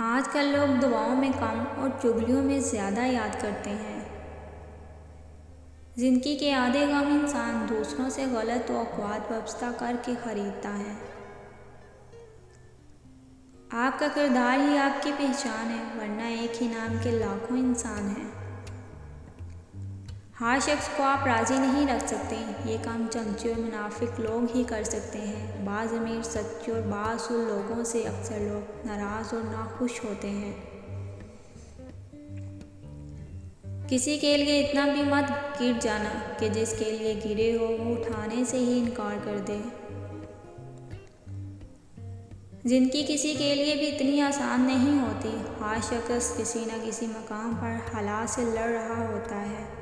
आजकल लोग दुआओं में कम और चुगलियों में ज़्यादा याद करते हैं। ज़िंदगी के आधे गम इंसान दूसरों से गलत तवक्कुआत वाबस्ता करके ख़रीदता है। आपका किरदार ही आपकी पहचान है, वरना एक ही नाम के लाखों इंसान हैं। हर शख्स को आप राज़ी नहीं रख सकते, ये काम चमचे और मुनाफिक लोग ही कर सकते हैं। बाज़ अमीर, सच्चे और बाअसूल लोगों से अक्सर लोग नाराज़ और नाखुश होते हैं। किसी के लिए इतना भी मत गिर जाना कि जिसके लिए गिरे हो वो उठाने से ही इनकार कर दे। ज़िंदगी किसी के लिए भी इतनी आसान नहीं होती। हर शख्स किसी न किसी मकाम पर हालात से लड़ रहा होता है।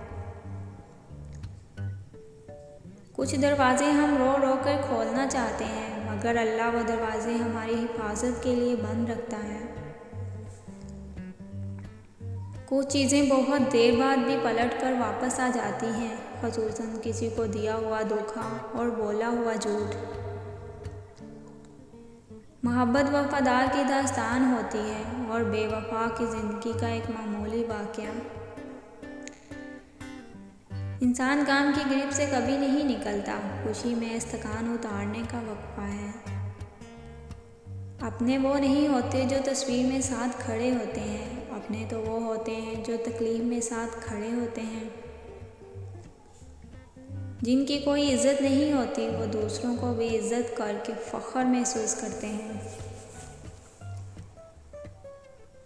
कुछ दरवाजे हम रो रो कर खोलना चाहते हैं, मगर अल्लाह वो दरवाजे हमारी हिफाजत के लिए बंद रखता है। कुछ चीज़ें बहुत देर बाद भी पलट कर वापस आ जाती हैं, ख़ुसूसन किसी को दिया हुआ धोखा और बोला हुआ झूठ। मोहब्बत वफ़ादार की दास्तान होती है और बेवफा की ज़िंदगी का एक मामूली वाक़या। इंसान काम की गिरफ्त से कभी नहीं निकलता, खुशी में थकान उतारने का वक्फा है। अपने वो नहीं होते जो तस्वीर में साथ खड़े होते हैं, अपने तो वो होते हैं जो तकलीफ में साथ खड़े होते हैं। जिनकी कोई इज़्ज़त नहीं होती वो दूसरों को भी इज़्ज़त करके फ़ख्र महसूस करते हैं।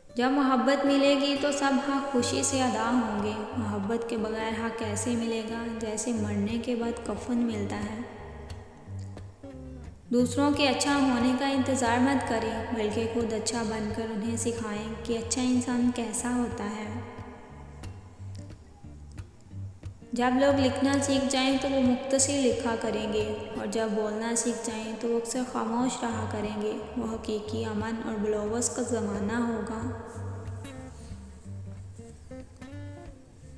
जब मोहब्बत मिलेगी तो सब हक़ खुशी से अदा होंगे। मोहब्बत के बगैर हक़ कैसे मिलेगा, जैसे मरने के बाद कफ़न मिलता है। दूसरों के अच्छा होने का इंतज़ार मत करें, बल्कि खुद अच्छा बनकर उन्हें सिखाएं कि अच्छा इंसान कैसा होता है। जब लोग लिखना सीख जाएं तो वो मुख्तसर लिखा करेंगे, और जब बोलना सीख जाएं तो वो अक्सर खामोश रहा करेंगे। वो हकीकी अमन और बलोवस का ज़माना होगा।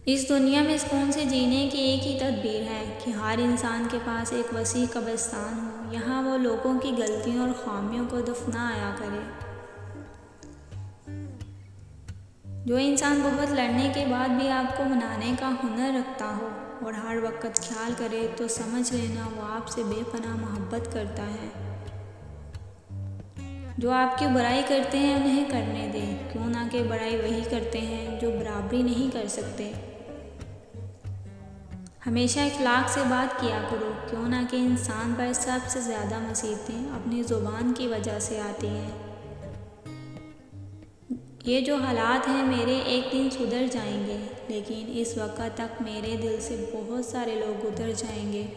इस दुनिया में सुकून से जीने की एक ही तदबीर है कि हर इंसान के पास एक वसी कब्रिस्तान हो, यहाँ वो लोगों की गलतियों और खामियों को दफनाया करे। जो इंसान बहुत लड़ने के बाद भी आपको मनाने का हुनर रखता हो और हर वक्त ख्याल करे, तो समझ लेना वो आपसे बेपनाह मोहब्बत करता है। जो आपकी बुराई करते हैं उन्हें करने दें, क्यों ना कि बुराई वही करते हैं जो बराबरी नहीं कर सकते। हमेशा इखलाक से बात किया करो, क्यों ना कि इंसान पर सबसे ज़्यादा मुसीबतें अपनी ज़ुबान की वजह से आती हैं। ये जो हालात हैं मेरे एक दिन सुधर जाएंगे, लेकिन इस वक्त तक मेरे दिल से बहुत सारे लोग गुजर जाएंगे।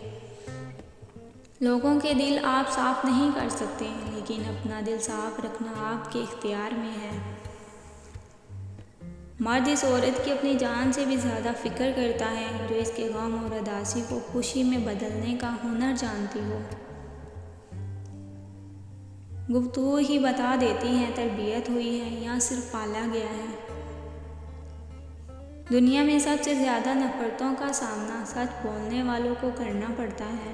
लोगों के दिल आप साफ़ नहीं कर सकते, लेकिन अपना दिल साफ़ रखना आपके इख्तियार में है। मर्द इस औरत की अपनी जान से भी ज़्यादा फ़िक्र करता है, जो इसके गम और उदासी को खुशी में बदलने का हुनर जानती हो। गुफ्तगू ही बता देती है तरबियत हुई है या सिर्फ पाला गया है। दुनिया में सबसे ज़्यादा नफ़रतों का सामना सच बोलने वालों को करना पड़ता है।